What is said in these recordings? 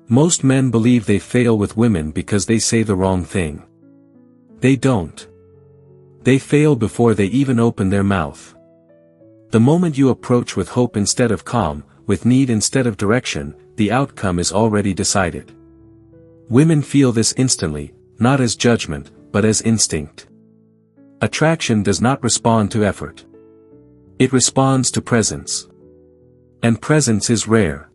Most men believe they fail with women because they say the wrong thing. They don't. They fail before they even open their mouth. The moment you approach with hope instead of calm, with need instead of direction, the outcome is already decided. Women feel this instantly, not as judgment, but as instinct. Attraction does not respond to effort. It responds to presence. And presence is rare.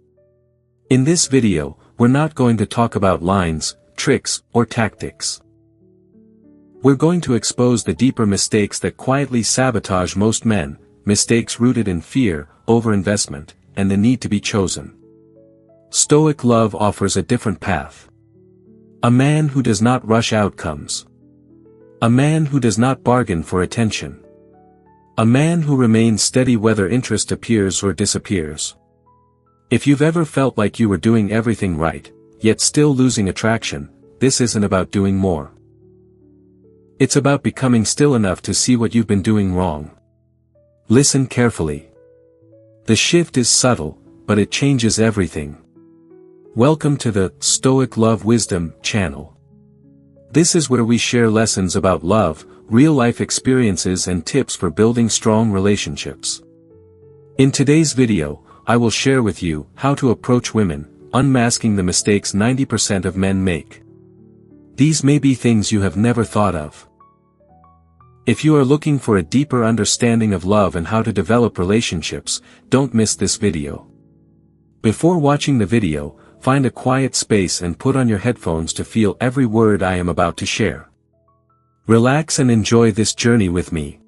In this video, we're not going to talk about lines, tricks, or tactics. We're going to expose the deeper mistakes that quietly sabotage most men, mistakes rooted in fear, overinvestment, and the need to be chosen. Stoic love offers a different path. A man who does not rush outcomes. A man who does not bargain for attention. A man who remains steady whether interest appears or disappears. If you've ever felt like you were doing everything right, yet still losing attraction, this isn't about doing more. It's about becoming still enough to see what you've been doing wrong. Listen carefully. The shift is subtle, but it changes everything. Welcome to the Stoic Love Wisdom channel. This is where we share lessons about love, real-life experiences and tips for building strong relationships. In today's video, I will share with you how to approach women, unmasking the mistakes 90% of men make. These may be things you have never thought of. If you are looking for a deeper understanding of love and how to develop relationships, don't miss this video. Before watching the video, find a quiet space and put on your headphones to feel every word I am about to share. Relax and enjoy this journey with me.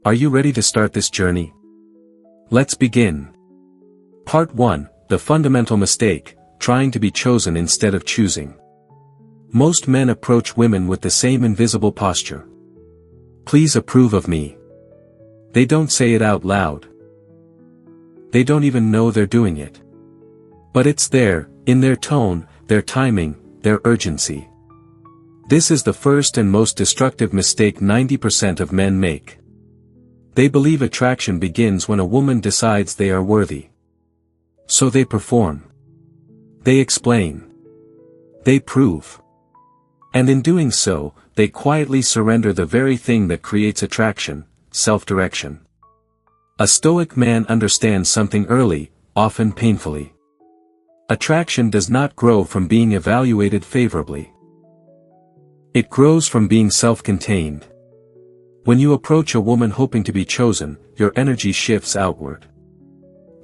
Are you ready to start this journey? Let's begin. Part 1, the fundamental mistake, trying to be chosen instead of choosing. Most men approach women with the same invisible posture. Please approve of me. They don't say it out loud. They don't even know they're doing it. But it's there, in their tone, their timing, their urgency. This is the first and most destructive mistake 90% of men make. They believe attraction begins when a woman decides they are worthy. So they perform. They explain. They prove. And in doing so, they quietly surrender the very thing that creates attraction, self-direction. A Stoic man understands something early, often painfully. Attraction does not grow from being evaluated favorably. It grows from being self-contained. When you approach a woman hoping to be chosen, your energy shifts outward.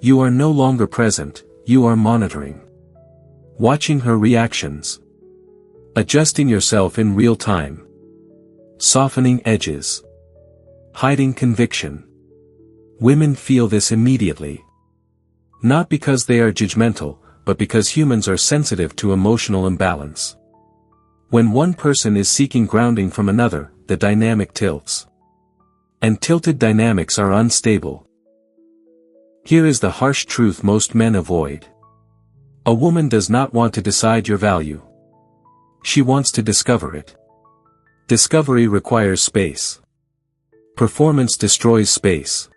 You are no longer present, you are monitoring. Watching her reactions. Adjusting yourself in real time. Softening edges. Hiding conviction. Women feel this immediately. Not because they are judgmental, but because humans are sensitive to emotional imbalance. When one person is seeking grounding from another, the dynamic tilts. And tilted dynamics are unstable. Here is the harsh truth most men avoid. A woman does not want to decide your value. She wants to discover it. Discovery requires space. Performance destroys space.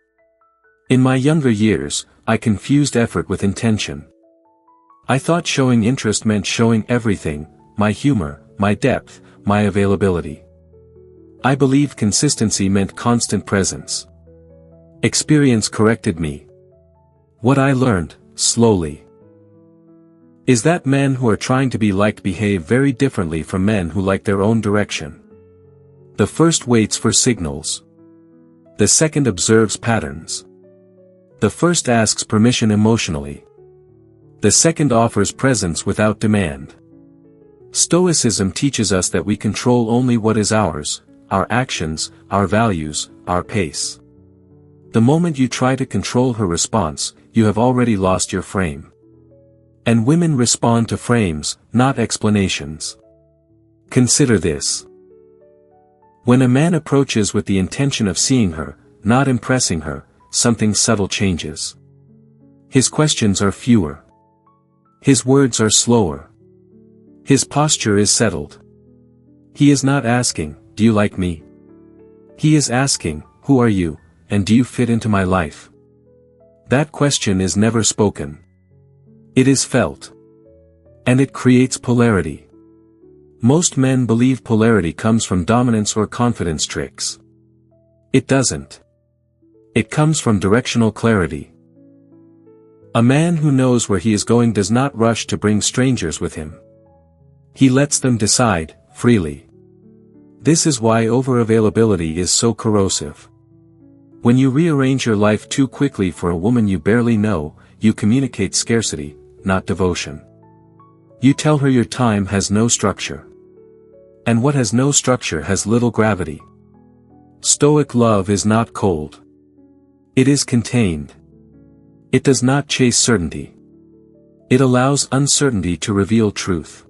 In my younger years, I confused effort with intention. I thought showing interest meant showing everything, my humor, my depth, my availability. I believed consistency meant constant presence. Experience corrected me. What I learned, slowly, is that men who are trying to be liked behave very differently from men who like their own direction. The first waits for signals. The second observes patterns. The first asks permission emotionally. The second offers presence without demand. Stoicism teaches us that we control only what is ours, our actions, our values, our pace. The moment you try to control her response, you have already lost your frame. And women respond to frames, not explanations. Consider this. When a man approaches with the intention of seeing her, not impressing her, something subtle changes. His questions are fewer. His words are slower. His posture is settled. He is not asking, "Do you like me?" He is asking, "Who are you, and do you fit into my life?" That question is never spoken. It is felt. And it creates polarity. Most men believe polarity comes from dominance or confidence tricks. It doesn't. It comes from directional clarity. A man who knows where he is going does not rush to bring strangers with him. He lets them decide, freely. This is why over-availability is so corrosive. When you rearrange your life too quickly for a woman you barely know, you communicate scarcity, not devotion. You tell her your time has no structure. And what has no structure has little gravity. Stoic love is not cold. It is contained. It does not chase certainty. It allows uncertainty to reveal truth.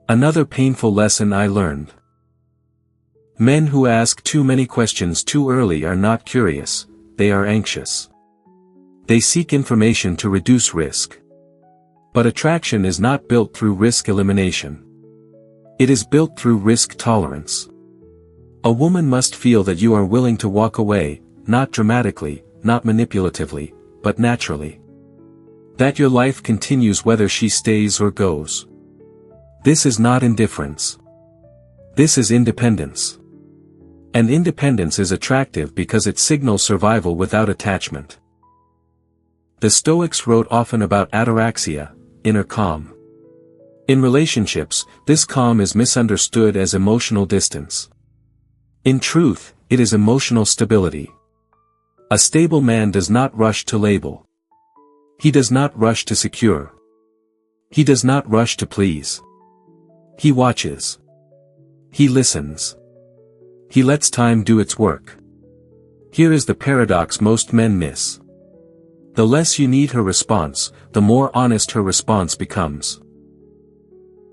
Another painful lesson I learned. Men who ask too many questions too early are not curious, they are anxious. They seek information to reduce risk. But attraction is not built through risk elimination. It is built through risk tolerance. A woman must feel that you are willing to walk away, not dramatically, not manipulatively, but naturally. That your life continues whether she stays or goes. This is not indifference. This is independence. And independence is attractive because it signals survival without attachment. The Stoics wrote often about ataraxia, inner calm. In relationships, this calm is misunderstood as emotional distance. In truth, it is emotional stability. A stable man does not rush to label. He does not rush to secure. He does not rush to please. He watches. He listens. He lets time do its work. Here is the paradox most men miss. The less you need her response, the more honest her response becomes.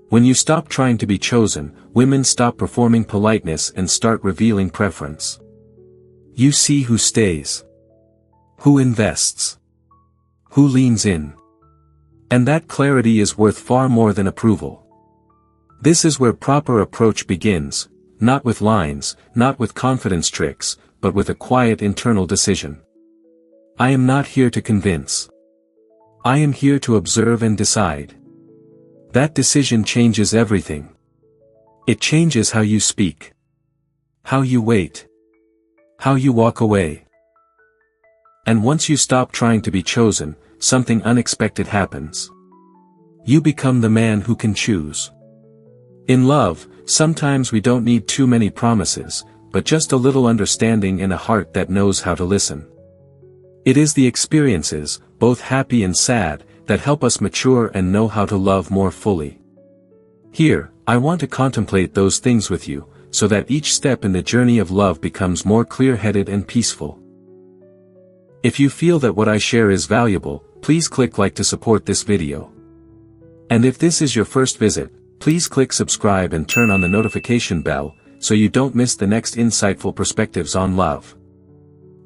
When you stop trying to be chosen, women stop performing politeness and start revealing preference. You see who stays. Who invests. Who leans in. And that clarity is worth far more than approval. This is where proper approach begins, not with lines, not with confidence tricks, but with a quiet internal decision. I am not here to convince. I am here to observe and decide. That decision changes everything. It changes how you speak. How you wait. How you walk away. And once you stop trying to be chosen, something unexpected happens. You become the man who can choose. In love, sometimes we don't need too many promises, but just a little understanding and a heart that knows how to listen. It is the experiences, both happy and sad, that help us mature and know how to love more fully. Here, I want to contemplate those things with you, so that each step in the journey of love becomes more clear-headed and peaceful. If you feel that what I share is valuable, please click like to support this video. And if this is your first visit, please click subscribe and turn on the notification bell, so you don't miss the next insightful perspectives on love.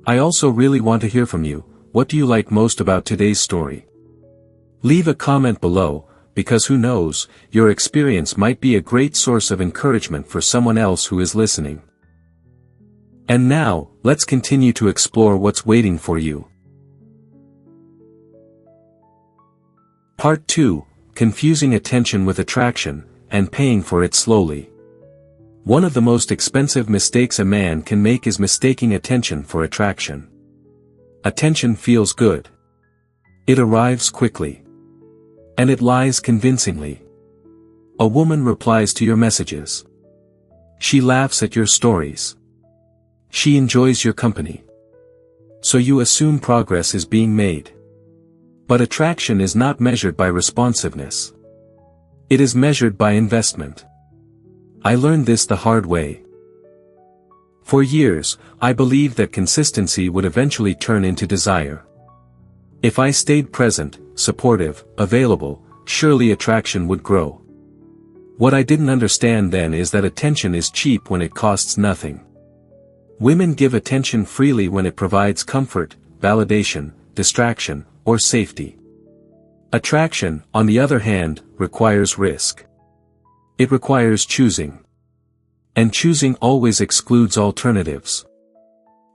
I also really want to hear from you. What do you like most about today's story? Leave a comment below, because who knows, your experience might be a great source of encouragement for someone else who is listening. And now, let's continue to explore what's waiting for you. Part 2, Confusing Attention with Attraction, and Paying for it Slowly. One of the most expensive mistakes a man can make is mistaking attention for attraction. Attention feels good. It arrives quickly. And it lies convincingly. A woman replies to your messages. She laughs at your stories. She enjoys your company. So you assume progress is being made. But attraction is not measured by responsiveness. It is measured by investment. I learned this the hard way. For years, I believed that consistency would eventually turn into desire. If I stayed present, supportive, available, surely attraction would grow. What I didn't understand then is that attention is cheap when it costs nothing. Women give attention freely when it provides comfort, validation, distraction, or safety. Attraction, on the other hand, requires risk. It requires choosing. And choosing always excludes alternatives.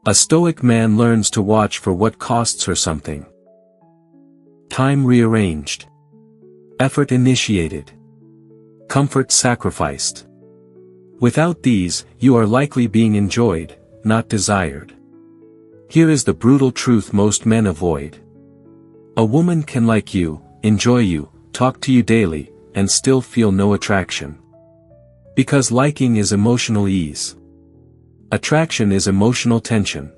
A Stoic man learns to watch for what costs her something. Time rearranged. effort initiated, comfort sacrificed. Without these, you are likely being enjoyed, not desired. Here is the brutal truth most men avoid. A woman can like you, enjoy you, talk to you daily, and still feel no attraction. Because liking is emotional ease. Attraction is emotional tension.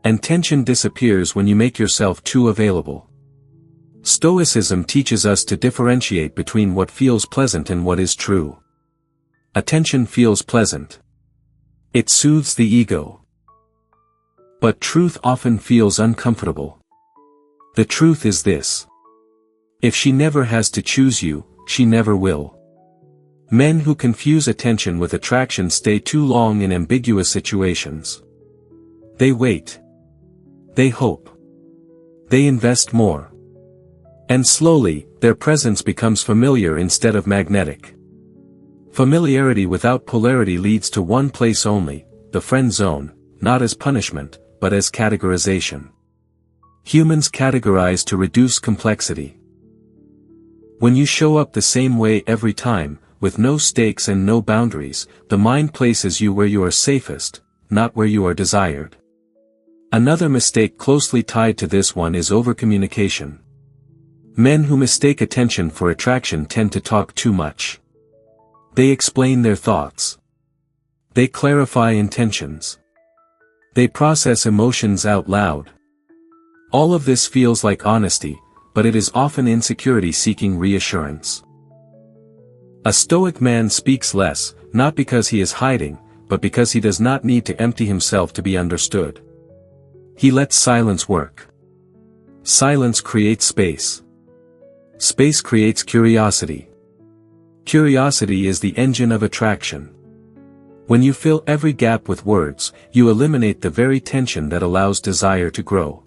And tension disappears when you make yourself too available. Stoicism teaches us to differentiate between what feels pleasant and what is true. Attention feels pleasant. It soothes the ego. But truth often feels uncomfortable. The truth is this. If she never has to choose you, she never will. Men who confuse attention with attraction stay too long in ambiguous situations. They wait. They hope. They invest more. And slowly, their presence becomes familiar instead of magnetic. Familiarity without polarity leads to one place only, the friend zone, not as punishment, but as categorization. Humans categorize to reduce complexity. When you show up the same way every time, with no stakes and no boundaries, the mind places you where you are safest, not where you are desired. Another mistake closely tied to this one is overcommunication. Men who mistake attention for attraction tend to talk too much. They explain their thoughts. They clarify intentions. They process emotions out loud. All of this feels like honesty, but it is often insecurity seeking reassurance. A Stoic man speaks less, not because he is hiding, but because he does not need to empty himself to be understood. He lets silence work. Silence creates space. Space creates curiosity. Curiosity is the engine of attraction. When you fill every gap with words, you eliminate the very tension that allows desire to grow.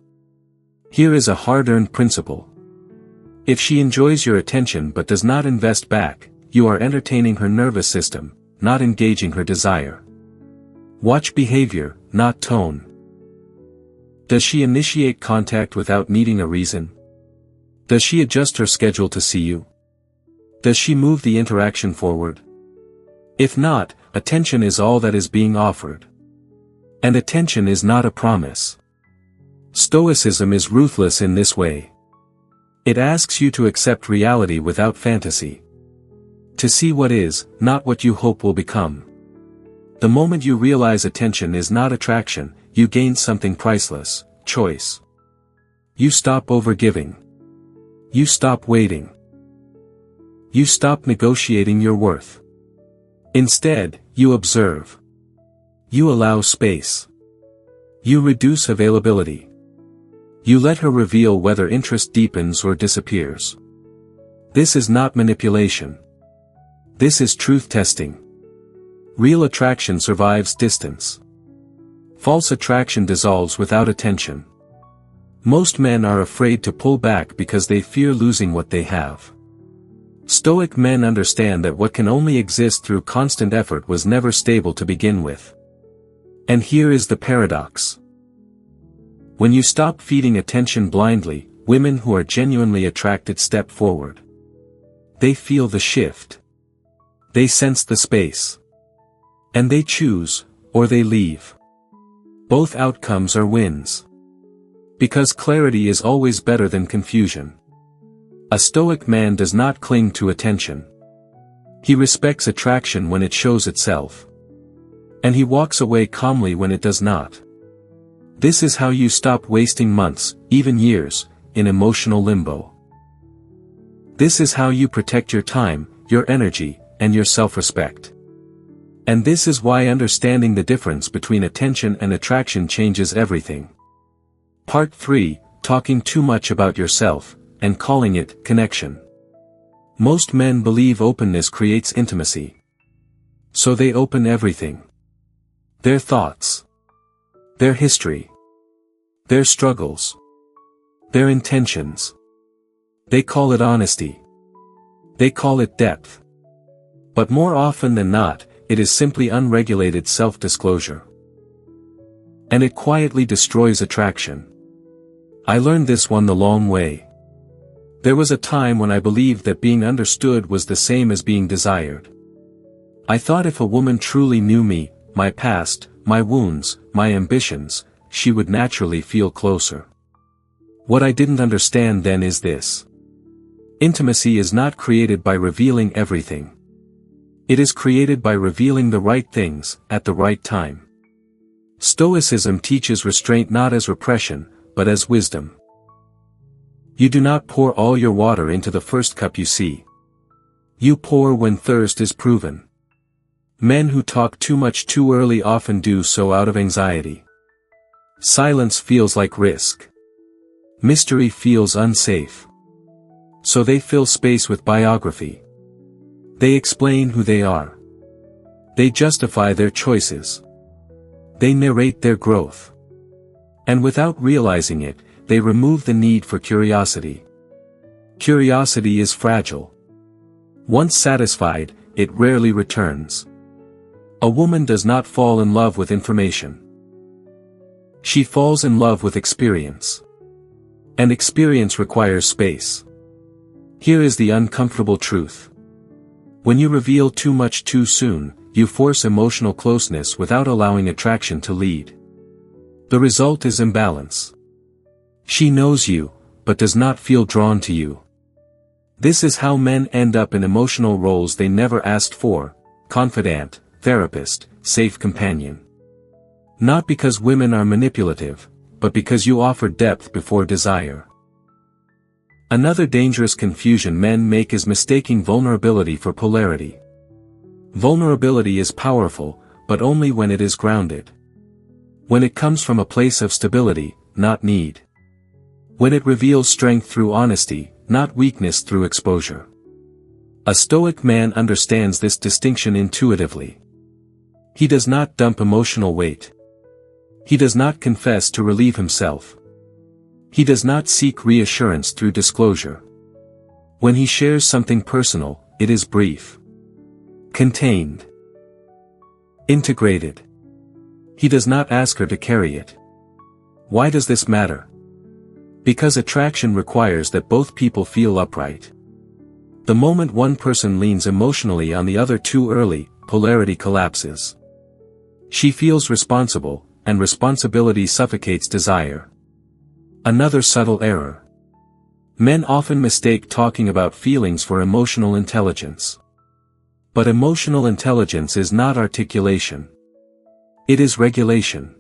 Here is a hard-earned principle. If she enjoys your attention but does not invest back, you are entertaining her nervous system, not engaging her desire. Watch behavior, not tone. Does she initiate contact without needing a reason? Does she adjust her schedule to see you? Does she move the interaction forward? If not, attention is all that is being offered. And attention is not a promise. Stoicism is ruthless in this way. It asks you to accept reality without fantasy. To see what is, not what you hope will become. The moment you realize attention is not attraction, you gain something priceless, choice. You stop overgiving. You stop waiting. You stop negotiating your worth. Instead, you observe. You allow space. You reduce availability. You let her reveal whether interest deepens or disappears. This is not manipulation. This is truth testing. Real attraction survives distance. False attraction dissolves without attention. Most men are afraid to pull back because they fear losing what they have. Stoic men understand that what can only exist through constant effort was never stable to begin with. And here is the paradox. When you stop feeding attention blindly, women who are genuinely attracted step forward. They feel the shift. They sense the space. And they choose, or they leave. Both outcomes are wins. Because clarity is always better than confusion. A Stoic man does not cling to attention. He respects attraction when it shows itself. And he walks away calmly when it does not. This is how you stop wasting months, even years, in emotional limbo. This is how you protect your time, your energy, and your self-respect. And this is why understanding the difference between attention and attraction changes everything. Part 3, Talking too much about yourself, and calling it connection. Most men believe openness creates intimacy. So they open everything. Their thoughts. Their history. Their struggles. Their intentions. They call it honesty. They call it depth. But more often than not, it is simply unregulated self-disclosure. And it quietly destroys attraction. I learned this one the long way. There was a time when I believed that being understood was the same as being desired. I thought if a woman truly knew me, my past, my wounds, my ambitions, she would naturally feel closer. What I didn't understand then is this. Intimacy is not created by revealing everything. It is created by revealing the right things, at the right time. Stoicism teaches restraint not as repression, but as wisdom. You do not pour all your water into the first cup you see. You pour when thirst is proven. Men who talk too much too early often do so out of anxiety. Silence feels like risk. Mystery feels unsafe. So they fill space with biography. They explain who they are. They justify their choices. They narrate their growth. And without realizing it, they remove the need for curiosity. Curiosity is fragile. Once satisfied, it rarely returns. A woman does not fall in love with information. She falls in love with experience. And experience requires space. Here is the uncomfortable truth. When you reveal too much too soon, you force emotional closeness without allowing attraction to lead. The result is imbalance. She knows you, but does not feel drawn to you. This is how men end up in emotional roles they never asked for: confidant, therapist, safe companion. Not because women are manipulative, but because you offer depth before desire. Another dangerous confusion men make is mistaking vulnerability for polarity. Vulnerability is powerful, but only when it is grounded. When it comes from a place of stability, not need. When it reveals strength through honesty, not weakness through exposure. A Stoic man understands this distinction intuitively. He does not dump emotional weight. He does not confess to relieve himself. He does not seek reassurance through disclosure. When he shares something personal, it is brief. Contained. Integrated. He does not ask her to carry it. Why does this matter? Because attraction requires that both people feel upright. The moment one person leans emotionally on the other too early, polarity collapses. She feels responsible, and responsibility suffocates desire. Another subtle error. Men often mistake talking about feelings for emotional intelligence. But emotional intelligence is not articulation. It is regulation.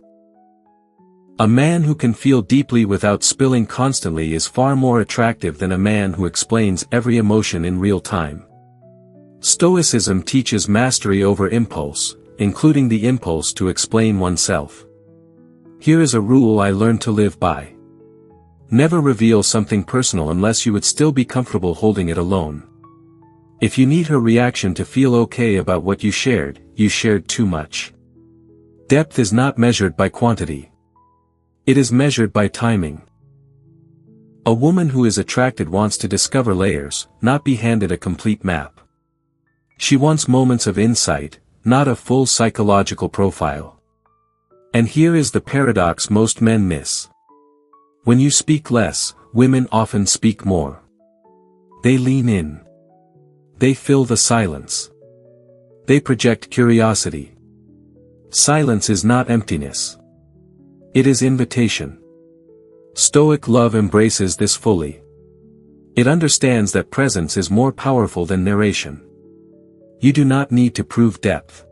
A man who can feel deeply without spilling constantly is far more attractive than a man who explains every emotion in real time. Stoicism teaches mastery over impulse, including the impulse to explain oneself. Here is a rule I learned to live by. Never reveal something personal unless you would still be comfortable holding it alone. If you need her reaction to feel okay about what you shared too much. Depth is not measured by quantity. It is measured by timing. A woman who is attracted wants to discover layers, not be handed a complete map. She wants moments of insight, not a full psychological profile. And here is the paradox most men miss. When you speak less, women often speak more. They lean in. They fill the silence. They project curiosity. Silence is not emptiness. It is invitation. Stoic love embraces this fully. It understands that presence is more powerful than narration. You do not need to prove depth.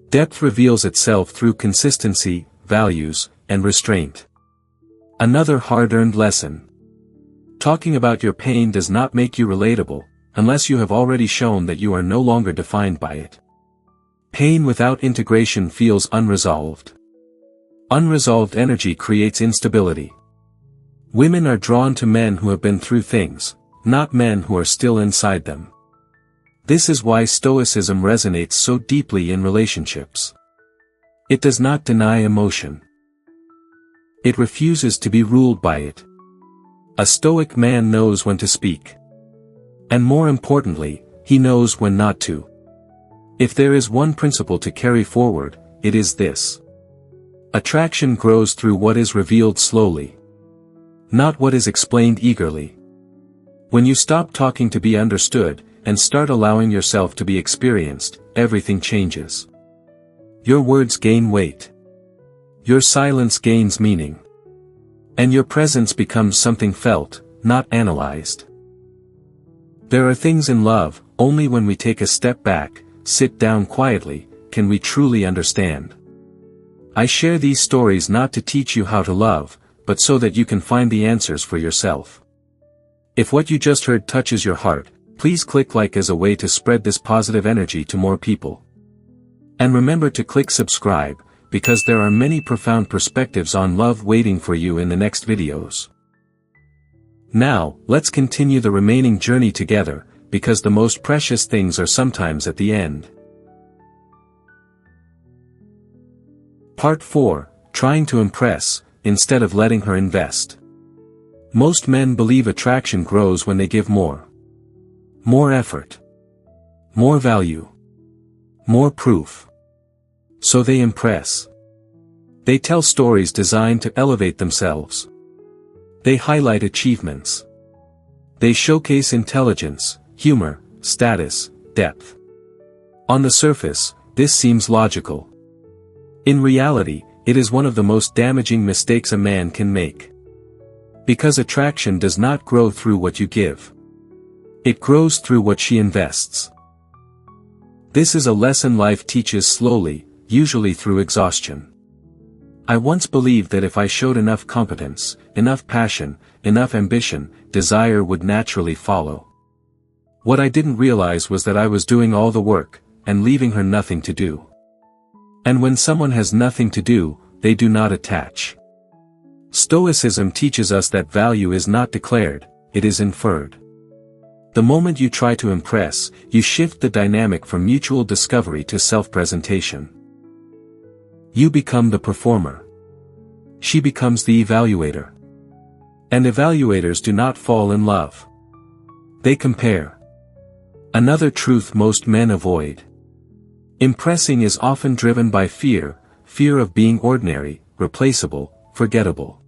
Depth reveals itself through consistency, values, and restraint. Another hard-earned lesson. Talking about your pain does not make you relatable, unless you have already shown that you are no longer defined by it. Pain without integration feels unresolved. Unresolved energy creates instability. Women are drawn to men who have been through things, not men who are still inside them. This is why Stoicism resonates so deeply in relationships. It does not deny emotion. It refuses to be ruled by it. A Stoic man knows when to speak. And more importantly, he knows when not to. If there is one principle to carry forward, it is this. Attraction grows through what is revealed slowly. Not what is explained eagerly. When you stop talking to be understood, and start allowing yourself to be experienced, everything changes. Your words gain weight. Your silence gains meaning. And your presence becomes something felt, not analyzed. There are things in love, only when we take a step back, sit down quietly, can we truly understand. I share these stories not to teach you how to love, but so that you can find the answers for yourself. If what you just heard touches your heart, please click like as a way to spread this positive energy to more people. And remember to click subscribe, because there are many profound perspectives on love waiting for you in the next videos. Now, let's continue the remaining journey together, because the most precious things are sometimes at the end. Part 4, Trying to Impress, instead of letting her invest. Most men believe attraction grows when they give more. More effort. More value. More proof. So they impress. They tell stories designed to elevate themselves. They highlight achievements. They showcase intelligence, humor, status, depth. On the surface, this seems logical. In reality, it is one of the most damaging mistakes a man can make. Because attraction does not grow through what you give. It grows through what she invests. This is a lesson life teaches slowly, usually through exhaustion. I once believed that if I showed enough competence, enough passion, enough ambition, desire would naturally follow. What I didn't realize was that I was doing all the work, and leaving her nothing to do. And when someone has nothing to do, they do not attach. Stoicism teaches us that value is not declared, it is inferred. The moment you try to impress, you shift the dynamic from mutual discovery to self-presentation. You become the performer. She becomes the evaluator. And evaluators do not fall in love. They compare. Another truth most men avoid. Impressing is often driven by fear, fear of being ordinary, replaceable, forgettable.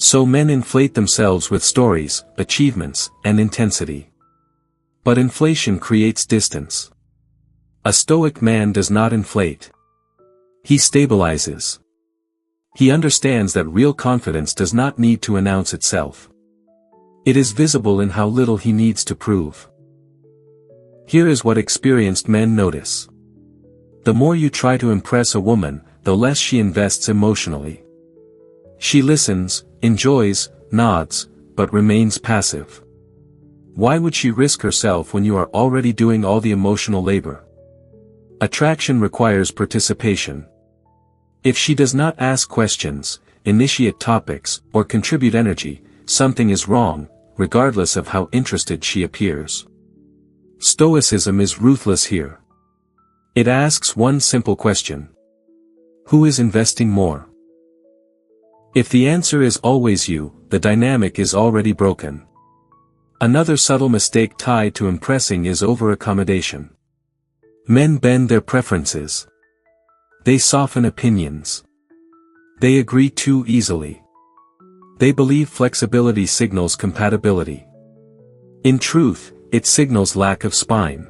So men inflate themselves with stories, achievements, and intensity. But inflation creates distance. A Stoic man does not inflate. He stabilizes. He understands that real confidence does not need to announce itself. It is visible in how little he needs to prove. Here is what experienced men notice. The more you try to impress a woman, the less she invests emotionally. She listens, enjoys, nods, but remains passive. Why would she risk herself when you are already doing all the emotional labor? Attraction requires participation. If she does not ask questions, initiate topics, or contribute energy, something is wrong, regardless of how interested she appears. Stoicism is ruthless here. It asks one simple question. Who is investing more? If the answer is always you, the dynamic is already broken. Another subtle mistake tied to impressing is over-accommodation. Men bend their preferences. They soften opinions. They agree too easily. They believe flexibility signals compatibility. In truth, it signals lack of spine.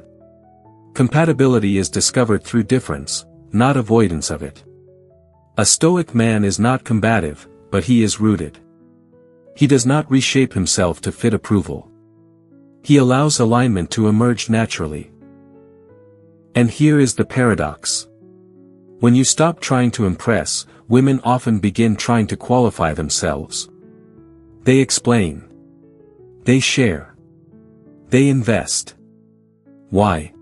Compatibility is discovered through difference, not avoidance of it. A Stoic man is not combative, but he is rooted. He does not reshape himself to fit approval. He allows alignment to emerge naturally. And here is the paradox. When you stop trying to impress, women often begin trying to qualify themselves. They explain. They share. They invest. Why?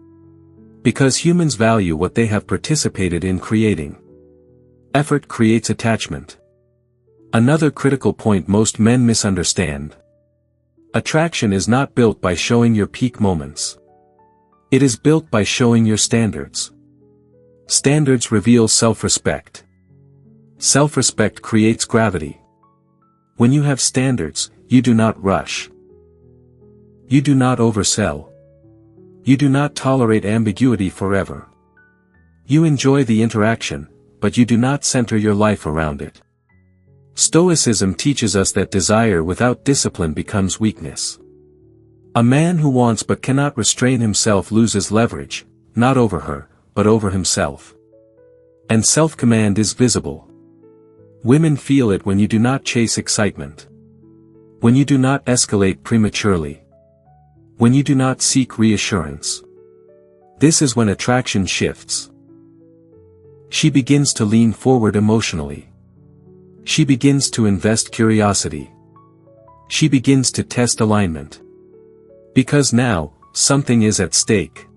Because humans value what they have participated in creating. Effort creates attachment. Another critical point most men misunderstand. Attraction is not built by showing your peak moments. It is built by showing your standards. Standards reveal self-respect. Self-respect creates gravity. When you have standards, you do not rush. You do not oversell. You do not tolerate ambiguity forever. You enjoy the interaction, but you do not center your life around it. Stoicism teaches us that desire without discipline becomes weakness. A man who wants but cannot restrain himself loses leverage, not over her, but over himself. And self-command is visible. Women feel it when you do not chase excitement. When you do not escalate prematurely. When you do not seek reassurance. This is when attraction shifts. She begins to lean forward emotionally. She begins to invest curiosity. She begins to test alignment. Because now, something is at stake.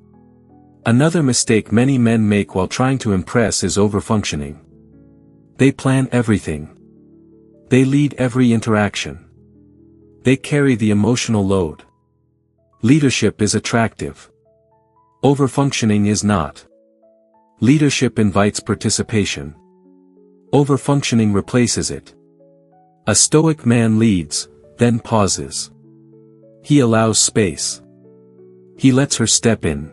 Another mistake many men make while trying to impress is overfunctioning. They plan everything. They lead every interaction. They carry the emotional load. Leadership is attractive. Overfunctioning is not. Leadership invites participation. Overfunctioning replaces it. A Stoic man leads, then pauses. He allows space. He lets her step in.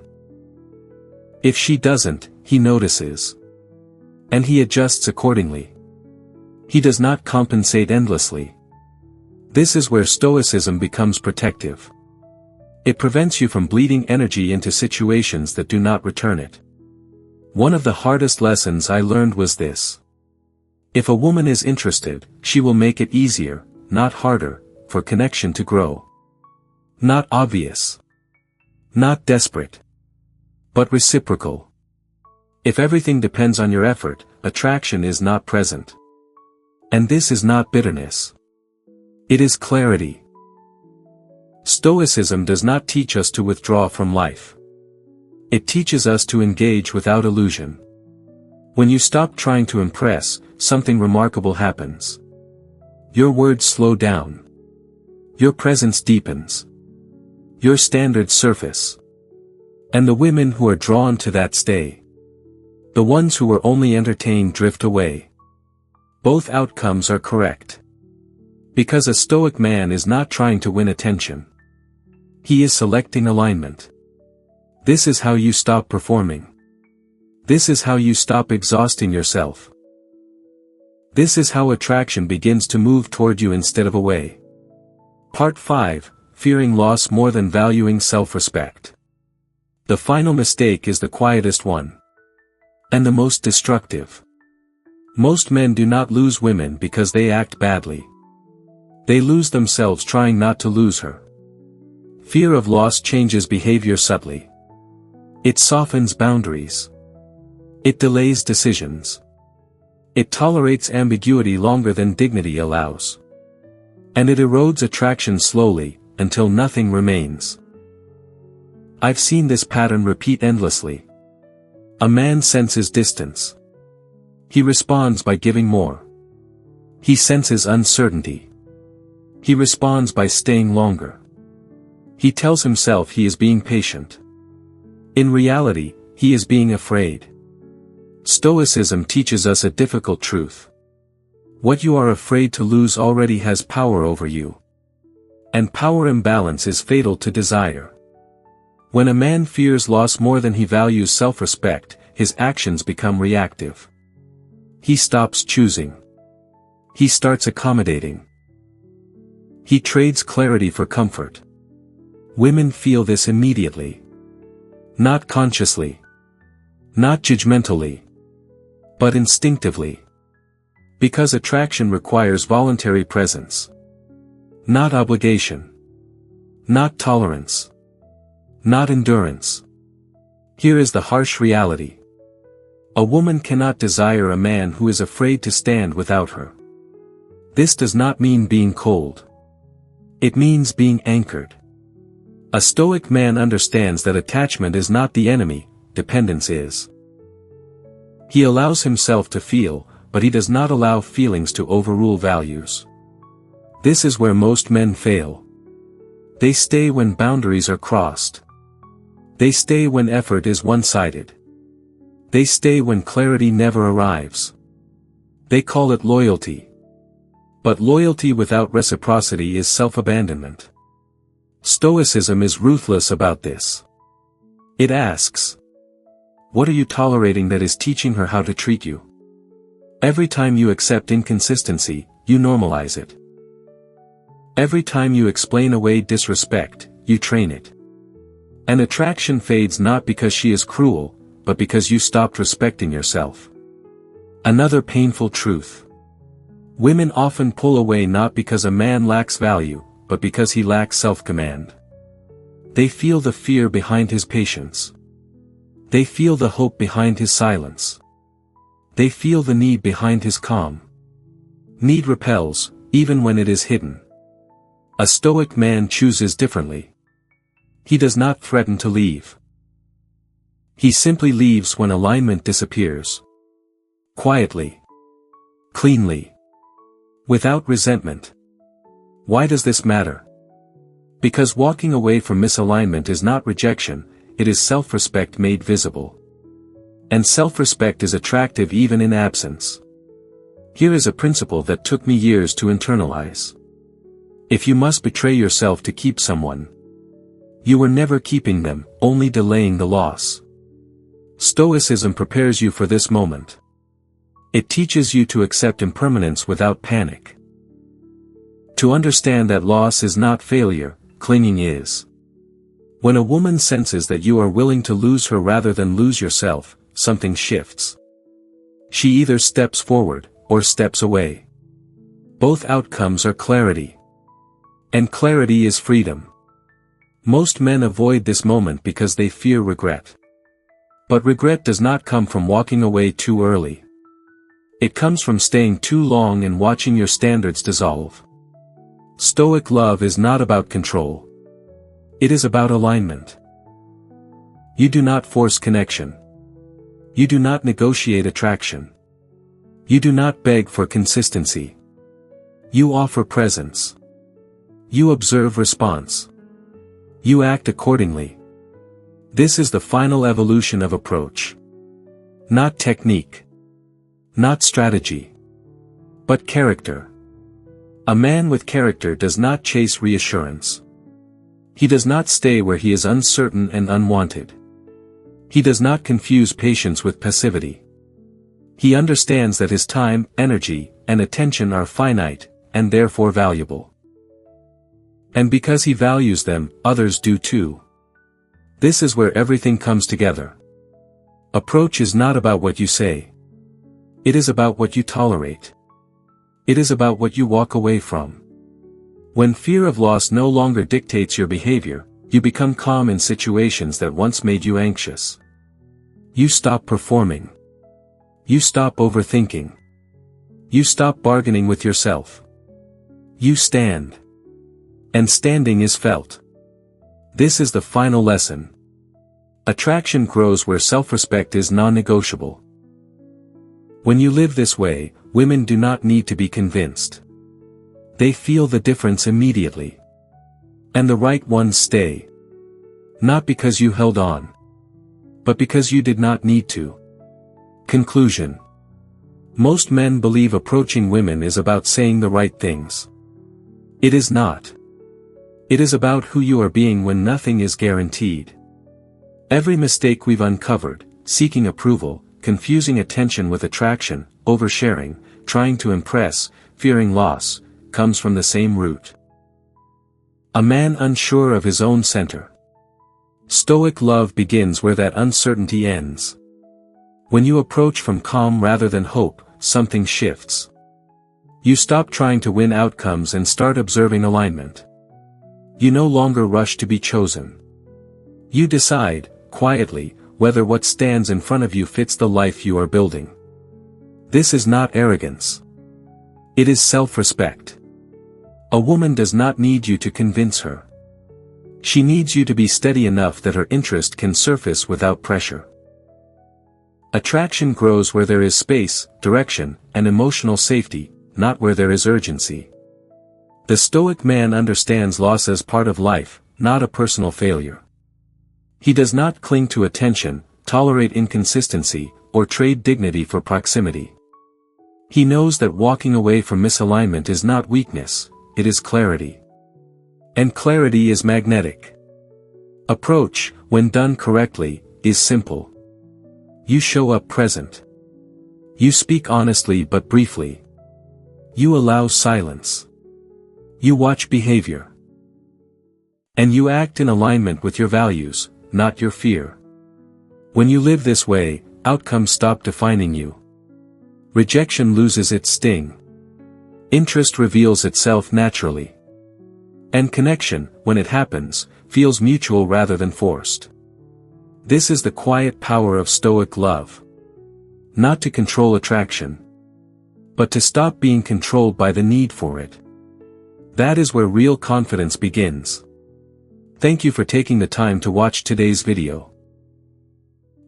If she doesn't, he notices. And he adjusts accordingly. He does not compensate endlessly. This is where Stoicism becomes protective. It prevents you from bleeding energy into situations that do not return it. One of the hardest lessons I learned was this. If a woman is interested, she will make it easier, not harder, for connection to grow. Not obvious. Not desperate. But reciprocal. If everything depends on your effort, attraction is not present. And this is not bitterness. It is clarity. Stoicism does not teach us to withdraw from life. It teaches us to engage without illusion. When you stop trying to impress, something remarkable happens. Your words slow down. Your presence deepens. Your standards surface. And the women who are drawn to that stay. The ones who were only entertained drift away. Both outcomes are correct. Because a Stoic man is not trying to win attention. He is selecting alignment. This is how you stop performing. This is how you stop exhausting yourself. This is how attraction begins to move toward you instead of away. Part 5. Fearing loss more than valuing self-respect. The final mistake is the quietest one. And the most destructive. Most men do not lose women because they act badly. They lose themselves trying not to lose her. Fear of loss changes behavior subtly. It softens boundaries. It delays decisions. It tolerates ambiguity longer than dignity allows. And it erodes attraction slowly, until nothing remains. I've seen this pattern repeat endlessly. A man senses distance. He responds by giving more. He senses uncertainty. He responds by staying longer. He tells himself he is being patient. In reality, he is being afraid. Stoicism teaches us a difficult truth. What you are afraid to lose already has power over you. And power imbalance is fatal to desire. When a man fears loss more than he values self-respect, his actions become reactive. He stops choosing. He starts accommodating. He trades clarity for comfort. Women feel this immediately. Not consciously. Not judgmentally. But instinctively. Because attraction requires voluntary presence. Not obligation. Not tolerance. Not endurance. Here is the harsh reality. A woman cannot desire a man who is afraid to stand without her. This does not mean being cold. It means being anchored. A Stoic man understands that attachment is not the enemy, dependence is. He allows himself to feel, but he does not allow feelings to overrule values. This is where most men fail. They stay when boundaries are crossed. They stay when effort is one-sided. They stay when clarity never arrives. They call it loyalty. But loyalty without reciprocity is self-abandonment. Stoicism is ruthless about this. It asks, what are you tolerating that is teaching her how to treat you? Every time you accept inconsistency, you normalize it. Every time you explain away disrespect, you train it. An attraction fades not because she is cruel, but because you stopped respecting yourself. Another painful truth. Women often pull away not because a man lacks value, but because he lacks self-command. They feel the fear behind his patience. They feel the hope behind his silence. They feel the need behind his calm. Need repels, even when it is hidden. A Stoic man chooses differently. He does not threaten to leave. He simply leaves when alignment disappears. Quietly. Cleanly. Without resentment. Why does this matter? Because walking away from misalignment is not rejection, it is self-respect made visible. And self-respect is attractive even in absence. Here is a principle that took me years to internalize. If you must betray yourself to keep someone, you were never keeping them, only delaying the loss. Stoicism prepares you for this moment. It teaches you to accept impermanence without panic. To understand that loss is not failure, clinging is. When a woman senses that you are willing to lose her rather than lose yourself, something shifts. She either steps forward, or steps away. Both outcomes are clarity. And clarity is freedom. Most men avoid this moment because they fear regret. But regret does not come from walking away too early. It comes from staying too long and watching your standards dissolve. Stoic love is not about control. It is about alignment. You do not force connection. You do not negotiate attraction. You do not beg for consistency. You offer presence. You observe response. You act accordingly. This is the final evolution of approach. Not technique. Not strategy. But character. A man with character does not chase reassurance. He does not stay where he is uncertain and unwanted. He does not confuse patience with passivity. He understands that his time, energy, and attention are finite, and therefore valuable. And because he values them, others do too. This is where everything comes together. Approach is not about what you say. It is about what you tolerate. It is about what you walk away from. When fear of loss no longer dictates your behavior, you become calm in situations that once made you anxious. You stop performing. You stop overthinking. You stop bargaining with yourself. You stand. And standing is felt. This is the final lesson. Attraction grows where self-respect is non-negotiable. When you live this way, women do not need to be convinced. They feel the difference immediately. And the right ones stay. Not because you held on. But because you did not need to. Conclusion. Most men believe approaching women is about saying the right things. It is not. It is about who you are being when nothing is guaranteed. Every mistake we've uncovered, seeking approval, confusing attention with attraction, oversharing, trying to impress, fearing loss, comes from the same root. A man unsure of his own center. Stoic love begins where that uncertainty ends. When you approach from calm rather than hope, something shifts. You stop trying to win outcomes and start observing alignment. You no longer rush to be chosen. You decide, quietly, whether what stands in front of you fits the life you are building. This is not arrogance. It is self-respect. A woman does not need you to convince her. She needs you to be steady enough that her interest can surface without pressure. Attraction grows where there is space, direction, and emotional safety, not where there is urgency. The Stoic man understands loss as part of life, not a personal failure. He does not cling to attention, tolerate inconsistency, or trade dignity for proximity. He knows that walking away from misalignment is not weakness, it is clarity. And clarity is magnetic. Approach, when done correctly, is simple. You show up present. You speak honestly but briefly. You allow silence. You watch behavior. And you act in alignment with your values, not your fear. When you live this way, outcomes stop defining you. Rejection loses its sting. Interest reveals itself naturally. And connection, when it happens, feels mutual rather than forced. This is the quiet power of Stoic love. Not to control attraction, but to stop being controlled by the need for it. That is where real confidence begins. Thank you for taking the time to watch today's video.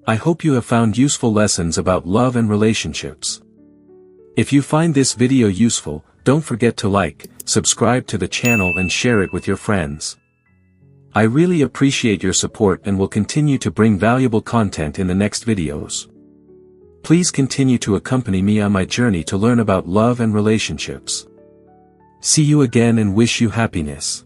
I hope you have found useful lessons about love and relationships. If you find this video useful, don't forget to like, subscribe to the channel and share it with your friends. I really appreciate your support and will continue to bring valuable content in the next videos. Please continue to accompany me on my journey to learn about love and relationships. See you again and wish you happiness.